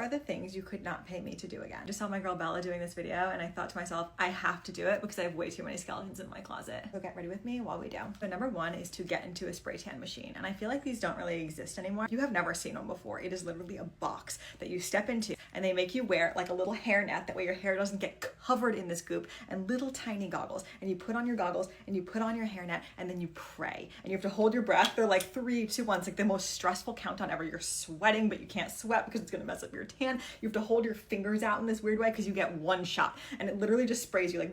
are the things you could not pay me to do again? Just saw my girl Bella doing this video and I thought to myself, I have to do it because I have way too many skeletons in my closet. So get ready with me while we do. So number one is to get into a spray tan machine. And I feel like these don't really exist anymore. You have never seen one before. It is literally a box that you step into and they make you wear like a little hairnet. That way your hair doesn't get covered in this goop, and little tiny goggles. And you put on your goggles and you put on your hairnet and then you pray. And you have to hold your breath. They're like 3, 2, 1. It's like the most stressful countdown ever. You're sweating, but you can't sweat because it's gonna mess up your tan. You have to hold your fingers out in this weird way because you get one shot and it literally just sprays you like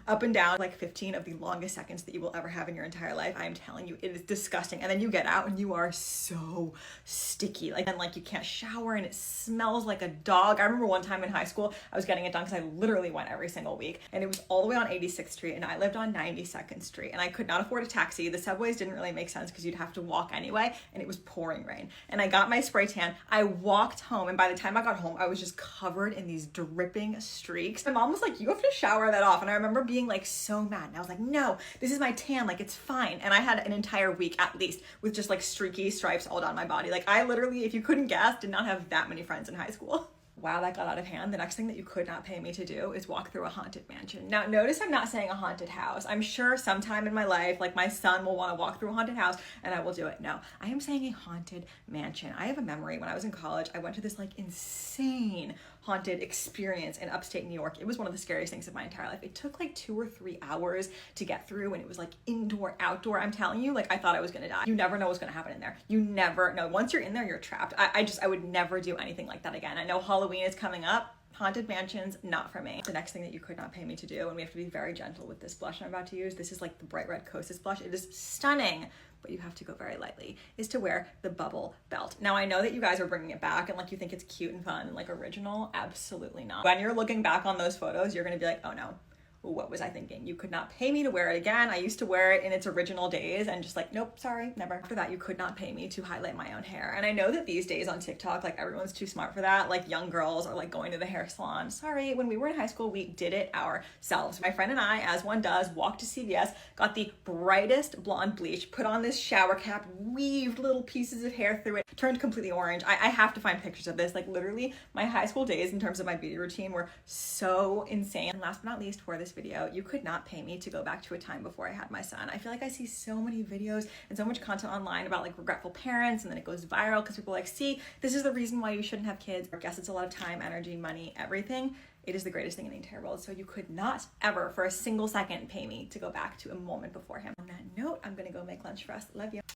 up and down, like 15 of the longest seconds that you will ever have in your entire life. I am telling you, it is disgusting. And then you get out and you are so sticky. Like you can't shower and it smells like a dog. I remember one time in high school, I was getting it done because I literally went every single week, and it was all the way on 86th Street and I lived on 92nd Street and I could not afford a taxi. The subways didn't really make sense because you'd have to walk anyway, and it was pouring rain. And I got my spray tan. I walked home, and by the time I got home, I was just covered in these dripping streaks. My mom was like, you have to shower that off. And I remember being like so mad. And I was like, no, this is my tan. Like, it's fine. And I had an entire week at least with just like streaky stripes all down my body. Like, I literally, if you couldn't guess, did not have that many friends in high school. Wow, that got out of hand. The next thing that you could not pay me to do is walk through a haunted mansion. Now, notice I'm not saying a haunted house. I'm sure sometime in my life, like my son will want to walk through a haunted house and I will do it. No, I am saying a haunted mansion. I have a memory when I was in college, I went to this like insane haunted experience in upstate New York. It was one of the scariest things of my entire life. It took like 2 or 3 hours to get through, and it was like indoor, outdoor. I'm telling you, like I thought I was gonna die. You never know what's gonna happen in there. You never know. Once you're in there, you're trapped. I would never do anything like that again. I know Halloween is coming up. Haunted mansions, not for me. The next thing that you could not pay me to do, and we have to be very gentle with this blush I'm about to use, this is like the Bright Red Kosas blush. It is stunning, but you have to go very lightly, is to wear the bubble belt. Now, I know that you guys are bringing it back and like you think it's cute and fun and like original. Absolutely not. When you're looking back on those photos, you're gonna be like, oh no, what was I thinking? You could not pay me to wear it again. I used to wear it in its original days and just like, nope, sorry, never. After that, you could not pay me to highlight my own hair. And I know that these days on TikTok, like everyone's too smart for that. Like young girls are like going to the hair salon. Sorry, when we were in high school, we did it ourselves. My friend and I, as one does, walked to CVS, got the brightest blonde bleach, put on this shower cap, weaved little pieces of hair through it, turned completely orange. I have to find pictures of this. Like literally my high school days in terms of my beauty routine were so insane. And last but not least for this video, you could not pay me to go back to a time before I had my son. I feel like I see so many videos and so much content online about like regretful parents, and then it goes viral because people are like, see, this is the reason why you shouldn't have kids. I guess it's a lot of time, energy, money, everything. It is the greatest thing in the entire world. So you could not ever for a single second pay me to go back to a moment before him. On that note, I'm gonna go make lunch for us. Love you.